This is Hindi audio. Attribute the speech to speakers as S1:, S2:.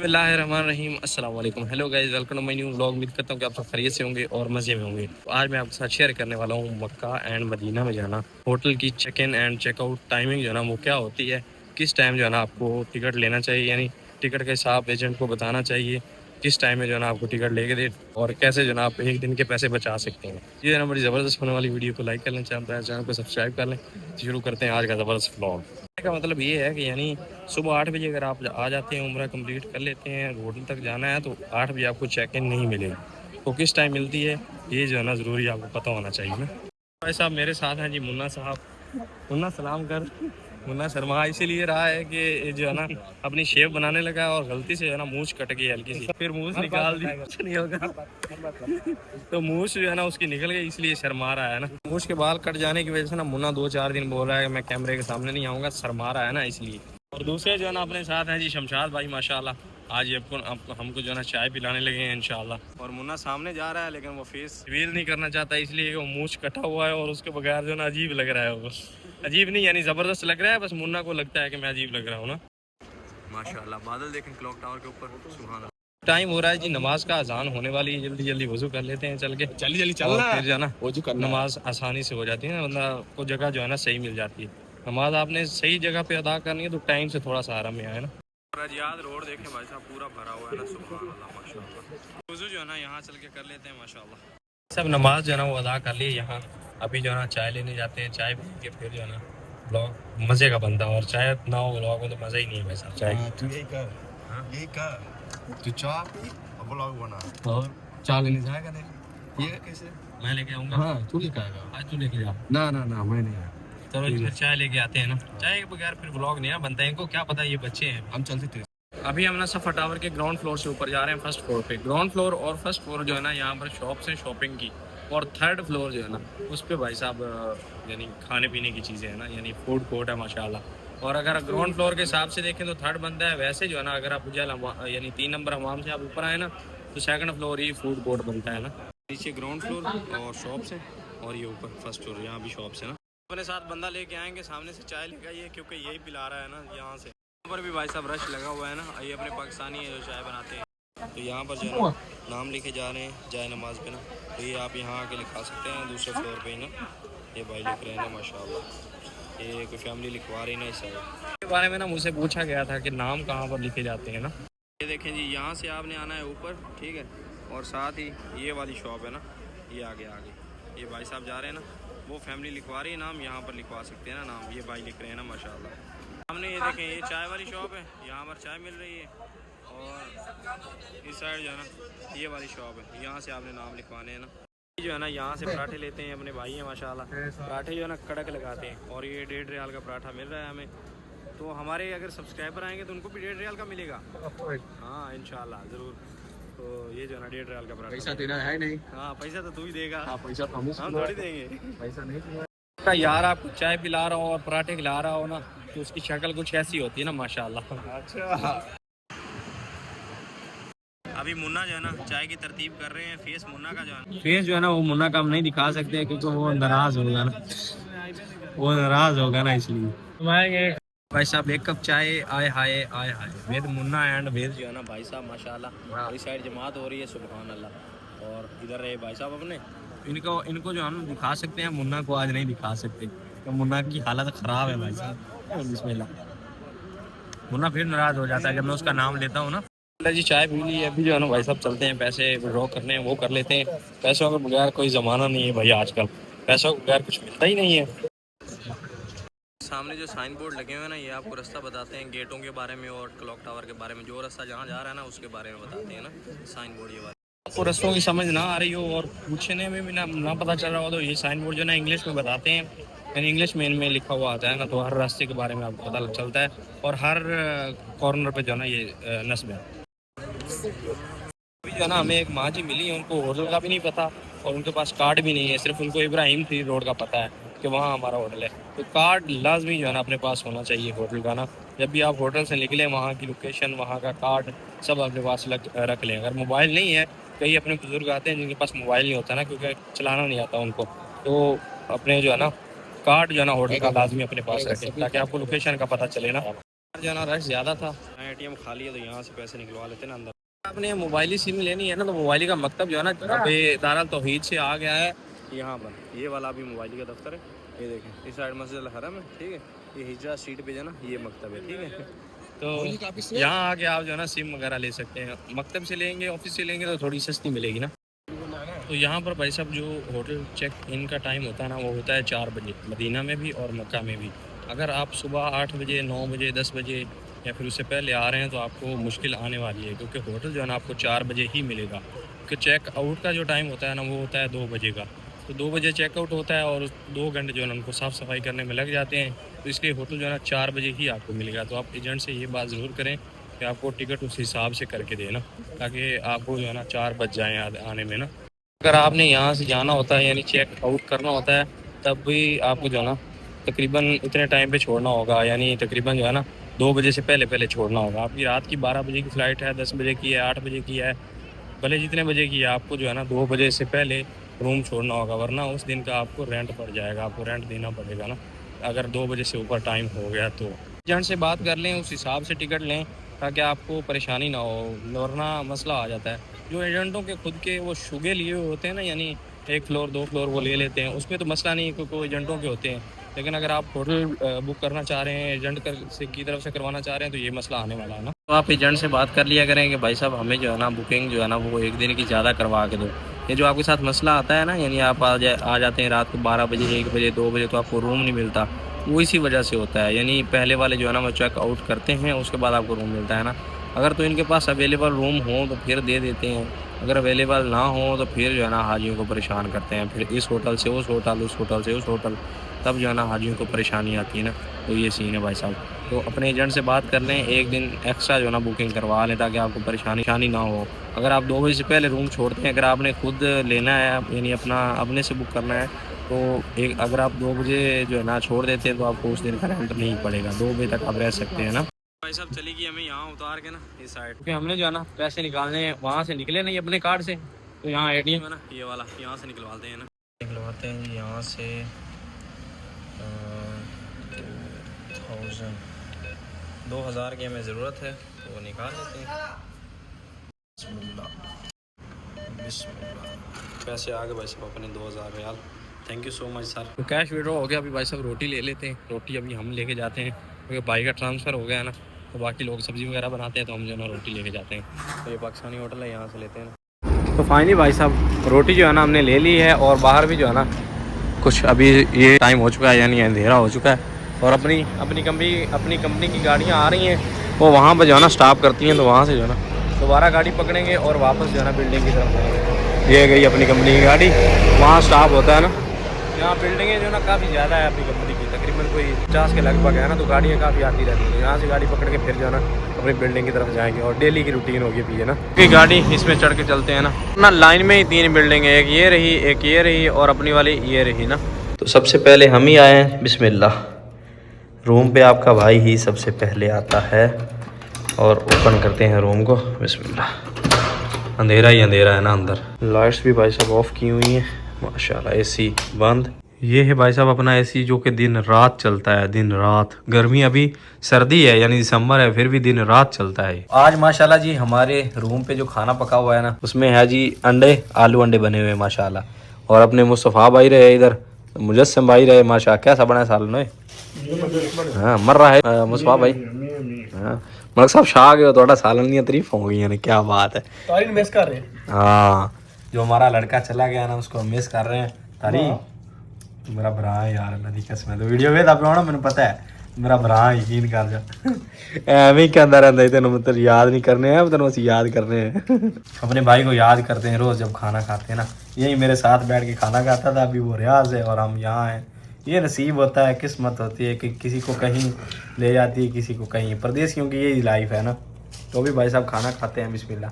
S1: बिस्मिल्लाहिर्रहमानिर्रहीम अस्सलाम वालेकुम। Hello guys, welcome to my new vlog. उम्मीद करता हूँ कि आप सब खैरियत से होंगे और मज़े में होंगे। तो आज मैं आपके साथ शेयर करने वाला हूँ मक्का एंड मदीना में जाना, होटल की check in and checkout timing जो है ना वो क्या होती है, किस टाइम जो है ना आपको टिकट लेना चाहिए, यानी टिकट के हिसाब एजेंट को बताना चाहिए किस टाइम में जो है ना आपको टिकट लेके दे, और कैसे जो है ना आप एक दिन के पैसे बचा सकते हैं। ये ना बड़ी ज़बरदस्त होने वाली वीडियो को लाइक कर लें, चैनल को सब्सक्राइब कर लें। शुरू करते हैं आज का ज़बरदस्त व्लॉग। का मतलब ये है कि यानी सुबह 8 बजे अगर आप आ जाते हैं, उम्रा कंप्लीट कर लेते हैं, होटल तक जाना है तो 8 बजे आपको चेक इन नहीं मिलेगी। तो किस टाइम मिलती है ये जो है ना ज़रूरी आपको पता होना चाहिए ना। भाई साहब मेरे साथ हैं जी मुन्ना साहब। मुन्ना सलाम कर। मुन्ना शर्मा इसीलिए रहा है कि ये जो है ना अपनी शेप बनाने लगा और गलती से जो है ना मूछ कट गई हल्की सी, फिर मूछ निकाल दी, कुछ नहीं होगा। तो मूछ जो है ना उसकी निकल गई, इसलिए शर्मा रहा है ना। मूछ के बाल कट जाने की वजह से ना मुन्ना 2-4 दिन बोल रहा है कि मैं कैमरे के सामने नहीं आऊँगा, शर्मा रहा है ना इसलिए। और दूसरे जो है ना अपने साथ हैं जी शमशाद भाई, माशाल्लाह आज ये हमको जो है ना चाय पिलाने लगे हैं इंशाल्लाह। और मुन्ना सामने जा रहा है लेकिन वो फेस रिवील नहीं करना चाहता, इसलिए वो मूछ कटा हुआ है और उसके बगैर जो है ना अजीब लग रहा है वो। अजीब नहीं यानी ज़बरदस्त लग रहा है, बस मुन्ना को लगता है कि मैं अजीब लग रहा हूँ ना। माशाल्लाह बादल देखें क्लॉक टावर के ऊपर, सुभान अल्लाह। टाइम हो रहा है जी नमाज का, अजान होने वाली है, जल्दी जल्दी वजू कर लेते हैं चल के, जल्दी जल्दी चल रहा है फिर जाना वजू करना। नमाज आसानी से हो जाती है ना, बंदा को जगह जो है ना सही मिल जाती है। नमाज आपने सही जगह पे अदा करनी है तो टाइम से थोड़ा सा आराम में आए ना। रजियाद रोड देखें भाई साहब पूरा भरा हुआ है ना, सुभान अल्लाह माशाल्लाह। वजू जो है ना यहाँ चल के कर लेते हैं माशाल्लाह। सब नमाज जो है ना वो अदा कर ली यहाँ। अभी जो है ना चाय लेने जाते हैं, चाय पी के फिर जो है ना ब्लॉग मज़े का बनता है, और चाय ना हो ब्लॉग में तो मज़ा ही नहीं है भाई साहब। चाय
S2: तू यही कर तू चाय पी और ब्लॉग बना
S1: और
S2: चाय लेने जाएगा नहीं, ये कैसे?
S1: मैं लेके आऊँगा।
S2: हाँ तू लेकर आएगा।
S1: आज तू लेके जा।
S2: ना ना ना मैं नहीं आया।
S1: चलो जी, फिर चाय लेके आते हैं ना। चाय के बगैर फिर ब्लॉग नहीं ना बनता है, इनको क्या पता ये बच्चे हैं।
S2: हम चलते थे।
S1: अभी हम ना सफा टावर के ग्राउंड फ्लोर से ऊपर जा रहे हैं फर्स्ट फ्लोर पे। ग्राउंड फ्लोर और फर्स्ट फ्लोर जो है ना यहाँ पर शॉप्स हैं शॉपिंग की, और थर्ड फ्लोर जो है ना उस पर भाई साहब यानी खाने पीने की चीज़ें हैं ना, यानी फूड कोर्ट है माशाल्लाह। और अगर ग्राउंड फ्लोर के हिसाब से देखें तो थर्ड बनता है, वैसे जो है ना अगर आप यानी 3 नंबर हमाम से आप ऊपर आए ना तो सेकंड फ्लोर ही फूड कोर्ट बनता है ना। नीचे ग्राउंड फ्लोर और शॉप्स हैं, और ये ऊपर फर्स्ट फ्लोर यहाँ भी शॉप्स है ना। अपने साथ बंदा लेके आएंगे, सामने से चाय लेके आइए क्योंकि यही पिला रहा है ना यहाँ से। यहाँ पर भी भाई साहब रश लगा हुआ है ना, ये अपने पाकिस्तानी है जो चाय बनाते हैं। तो यहाँ पर जो है ना नाम लिखे जा रहे हैं जाए नमाज पे ना, तो ये आप यहाँ आके लिखा सकते हैं दूसरे फ्लोर पे ही ना। ये भाई लिख रहे हैं ना माशाल्लाह, ये कोई फैमिली लिखवा रही ना इस साइड। के बारे में ना मुझसे पूछा गया था कि नाम कहाँ पर लिखे जाते हैं ना। ये देखें जी यहाँ से आपने आना है ऊपर, ठीक है, और साथ ही ये वाली शॉप है ना, ये आगे आगे ये भाई साहब जा रहे हैं ना, वो फैमिली लिखवा रही है नाम, यहाँ पर लिखवा सकते हैं ना नाम। ये भाई लिख रहे हैं ना माशाल्लाह। हमने ये देखें ये चाय वाली शॉप है, यहाँ पर चाय मिल रही है, और इस साइड जो है ना ये वाली शॉप है, यहाँ से आपने नाम लिखवाने हैं ना। जो है ना यहाँ से पराठे लेते हैं, अपने भाई हैं माशाल्लाह, पराठे जो है ना कड़क लगाते हैं, और ये 1.5 रियाल का पराठा मिल रहा है हमें। तो हमारे अगर सब्सक्राइबर आएंगे तो उनको भी 1.5 रियाल का मिलेगा। हाँ इंशाल्लाह ज़रूर। तो ये जो है ना 1.5 रियाल का पराठा।
S2: पैसा तेरा है नहीं।
S1: हाँ पैसा तो तू ही देगा।
S2: हाँ पैसा तो
S1: हम थोड़ी देंगे।
S2: पैसा नहीं
S1: यार आपको चाय पिला रहा हो और पराठे खिला रहा हो ना तो उसकी शक्ल कुछ ऐसी होती है ना माशाल्लाह।
S2: अच्छा
S1: अभी मुन्ना जो है ना चाय की तरतीब कर रहे हैं। फेस मुन्ना का फेस जो है ना वो मुन्ना का हम नहीं दिखा सकते क्योंकि वो नाराज होगा ना, वो नाराज होगा ना, इसलिए भाई साहब एक कप चाय। आए हाय आए हाय, वेद मुन्ना एंड वेद जो है ना भाई साहब माशाल्लाह, इस साइड जमात हो रही है सुभान अल्लाह। और इधर रहे भाई साहब अपने, इनको जो हम दिखा सकते हैं, मुन्ना को आज नहीं दिखा सकते तो मुन्ना की हालत ख़राब है भाई साहब। बिस्मिल्लाह। मुन्ना फिर नाराज़ हो जाता है जब मैं उसका नाम लेता हूँ ना। जी चाय पी ली है, अभी जो है ना भाई साहब चलते हैं, पैसे विड्रॉ करने हैं वो कर लेते हैं। पैसों के बगैर कोई ज़माना नहीं है भाई आजकल, पैसों के बगैर कुछ मिलता ही नहीं है। सामने जो साइन बोर्ड लगे हुए हैं ना ये आपको रास्ता बताते हैं गेटों के बारे में और क्लॉक टावर के बारे में। जो रास्ता जहाँ जा रहा है ना उसके बारे में बताते हैं ना साइन बोर्ड। ये बात आपको रास्तों की समझ ना आ रही हो और पूछने में भी ना पता चल रहा हो तो ये साइन बोर्ड जो ना इंग्लिश में बताते हैं, यानी इंग्लिश में इनमें लिखा हुआ आता है ना, तो हर रास्ते के बारे में आपको पता चलता है। और हर कॉर्नर पे जो है ना ये नस्ब है। अभी जो है ना हमें एक माँ जी मिली है, उनको होटल का भी नहीं पता और उनके पास कार्ड भी नहीं है, सिर्फ उनको इब्राहिम थ्री रोड का पता है कि वहाँ हमारा होटल है। तो कार्ड लाजमी जो है ना अपने पास होना चाहिए होटल का ना। जब भी आप होटल से निकलें वहाँ की लोकेशन, वहाँ का कार्ड सब अपने पास रख लें। अगर मोबाइल नहीं है, कई अपने बुजुर्ग आते हैं जिनके पास मोबाइल नहीं होता ना क्योंकि चलाना नहीं आता उनको, तो अपने जो है ना कार्ड जो है ना होटल का लाजमी अपने पास रखें ताकि आपको लोकेशन का पता चले ना। जो है ना रश ज़्यादा था, ATM खाली है तो यहाँ से पैसे निकलवा लेते हैं ना अंदर। आपने मोबाइली सिम लेनी है ना तो मोबाइली का मकतब जो है ना अभी दारुल तौहीद से आ गया है यहाँ पर। ये वाला अभी मोबाइली का दफ्तर है, ये देखें इस साइड मस्जिद अल हरम है, ठीक है। ये हिजरा स्ट्रीट पे जो है ना ये मकतब है, ठीक है। तो यहाँ आके आप जो है ना सिम वगैरह ले सकते हैं। मकतब से लेंगे, ऑफिस से लेंगे तो थोड़ी सस्ती मिलेगी ना। तो यहाँ पर भाई साहब जो होटल चेक इन का टाइम होता है ना वो होता है 4 बजे, मदीना में भी और मक्का में भी। अगर आप सुबह 8 बजे, 9 बजे, 10 बजे या फिर उससे पहले आ रहे हैं तो आपको मुश्किल आने वाली है, क्योंकि होटल जो है ना आपको 4 बजे ही मिलेगा। क्योंकि चेक आउट का जो टाइम होता है ना वो होता है 2 बजे का। तो 2 बजे चेकआउट होता है और 2 घंटे जो है ना उनको साफ़ सफाई करने में लग जाते हैं। तो इसलिए होटल जो है ना 4 बजे ही आपको मिलेगा। तो आप एजेंट से ये बात ज़रूर करें कि आपको टिकट उस हिसाब से करके देना, ताकि आपको जो है ना 4 बज जाएँ आने में ना। अगर आपने यहाँ से जाना होता है यानी चेक आउट करना होता है तब भी आपको जो है ना तकरीबन इतने टाइम पे छोड़ना होगा, यानी तकरीबन जो है ना 2 बजे से पहले पहले छोड़ना होगा। आपकी रात की 12 बजे की फ़्लाइट है, 10 बजे की है, 8 बजे की है, भले जितने बजे की है, आपको जो है ना 2 बजे से पहले रूम छोड़ना होगा, वरना उस दिन का आपको रेंट पड़ जाएगा, आपको रेंट देना पड़ेगा ना अगर 2 बजे से ऊपर टाइम हो गया तो। एजेंट से बात कर लें, उस हिसाब से टिकट लें ताकि आपको परेशानी ना हो, वरना मसला आ जाता है। जो एजेंटों के खुद के वो शुगे लिए हुए होते हैं ना, यानी 1 फ्लोर 2 फ्लोर वो ले लेते हैं, उसमें तो मसला नहीं है क्योंकि वो एजेंटों के होते हैं। लेकिन अगर आप होटल बुक करना चाह रहे हैं, एजेंट की तरफ से करवाना चाह रहे हैं तो ये मसला आने वाला है ना। तो आप एजेंट से बात कर लिया करें कि भाई साहब हमें जो है ना बुकिंग जो है ना वो 1 दिन की ज़्यादा करवा के दो। ये जो आपके साथ मसला आता है ना, यानी आप आ जाते हैं रात को 12 बजे, 1 बजे, 2 बजे तो आपको रूम नहीं मिलता, वो इसी वजह से होता है। यानी पहले वाले जो है ना वो चेक आउट करते हैं, उसके बाद आपको रूम मिलता है ना। अगर तो इनके पास अवेलेबल रूम हो तो फिर दे देते हैं, अगर अवेलेबल ना हो तो फिर जो है ना हाजियों को परेशान करते हैं, फिर इस होटल से उस होटल, उस होटल से उस होटल, तब जो है ना हाजियों को परेशानी आती है ना। तो ये सीन है भाई साहब। तो अपने एजेंट से बात कर लें, 1 दिन एक्स्ट्रा जो है ना बुकिंग करवा लें ताकि आपको परेशानी ना हो। अगर आप 2 बजे से पहले रूम छोड़ते हैं, अगर आपने खुद लेना है यानी अपना अपने से बुक करना है तो अगर आप 2 बजे जो है ना छोड़ देते हैं तो आपको उस दिन का रेंट नहीं पड़ेगा, 2 बजे तक आप रह सकते हैं ना। भाई साहब चली गई हमें यहाँ उतार के ना इस साइड, क्योंकि हमने जो है ना पैसे निकालने वहाँ से निकले नहीं अपने कार्ड से, तो यहाँ ATM है ना ये वाला, यहाँ से निकलवाते हैं ना, निकलवाते हैं यहाँ से 2000 की हमें ज़रूरत है तो वो निकाल लेते हैं। बिस्मिल्लाह। पैसे आ गए भाई साहब अपने 2000 रियाल, thank you so much sir. तो कैश विड्रॉ हो गया। अभी भाई साहब रोटी ले लेते हैं, रोटी अभी हम लेके जाते हैं क्योंकि भाई का ट्रांसफ़र हो गया है ना, तो बाकी लोग सब्ज़ी वगैरह बनाते हैं तो हम जो है ना रोटी लेके जाते हैं। तो ये पाकिस्तानी होटल है, यहाँ से लेते हैं ना। तो फाइनली भाई साहब रोटी जो है ना हमने ले ली है, और बाहर भी जो है ना कुछ अभी ये टाइम हो चुका है यानी अंधेरा हो चुका है, और अपनी कंपनी की गाड़ियाँ आ रही हैं, वो वहाँ पर जो है ना स्टॉप करती हैं, तो वहाँ से जो है ना दोबारा गाड़ी पकड़ेंगे और वापस जो है ना बिल्डिंग की तरफ जाएंगे। ये गई अपनी कंपनी की गाड़ी, वहाँ स्टॉप होता है ना। यहाँ बिल्डिंगें जो है ना काफ़ी ज़्यादा है अपनी कंपनी की, तकरीबन कोई 50 के लगभग है ना, तो गाड़ियाँ काफ़ी आती रहती हैं। यहाँ से गाड़ी पकड़ के फिर जो है ना अपनी बिल्डिंग की तरफ जाएंगे, और डेली की रूटीन होगी भी है ना कि गाड़ी इसमें चढ़ के चलते हैं ना। लाइन में ही 3 बिल्डिंग है, एक ये रही, एक ये रही और अपनी वाली ये रही ना। तो सबसे पहले हम ही आए हैं, बिस्मिल्लाह। रूम पे आपका भाई ही सबसे पहले आता है, और ओपन करते हैं रूम को, बिस्मिल्लाह। अंधेरा ही अंधेरा है ना अंदर। लाइट्स भी भाई साहब ऑफ की हुई हैं माशाल्लाह, AC बंद। ये है भाई साहब अपना AC जो कि दिन रात चलता है, दिन रात। गर्मी अभी सर्दी है यानी दिसंबर है, फिर भी दिन रात चलता है। आज माशाल्लाह जी हमारे रूम पे जो खाना पका हुआ है ना, उसमें है जी अंडे, आलू अंडे बने हुए हैं माशाल्लाह। और अपने मुस्तफ़ा भाई रहे इधर, मुजस्सिम भाई रहे माशा, कैसा बना है सालन है? हाँ मर रहा है मुस्तफ़ा भाई। हाँ मलक साहब शाह गए थोड़ा सालन की तारीफ हो गई, क्या बात है।
S3: मिस कर रहे हैं।
S1: हाँ जो हमारा लड़का चला गया ना उसको मिस कर रहे हैं। तारीफ मेरा भरा है यार, अल्लाह दी कसम। तो वीडियो वेख आप मैंने पता है मेरा भरा, यकीन कर जा। एवं ही कहता रहता है, तेन मतलब याद नहीं करने हैं, तेन बस याद करने हैं। अपने भाई को याद करते हैं रोज़ जब खाना खाते हैं ना। यही मेरे साथ बैठ के खाना खाता था, अभी वो रियाज है और हम यहाँ हैं। ये नसीब होता है, किस्मत होती है कि किसी को कहीं ले जाती है, किसी को कहीं। परदेसियों की यही लाइफ है ना। तो भी भाई साहब खाना खाते हैं, बिस्मिल्लाह।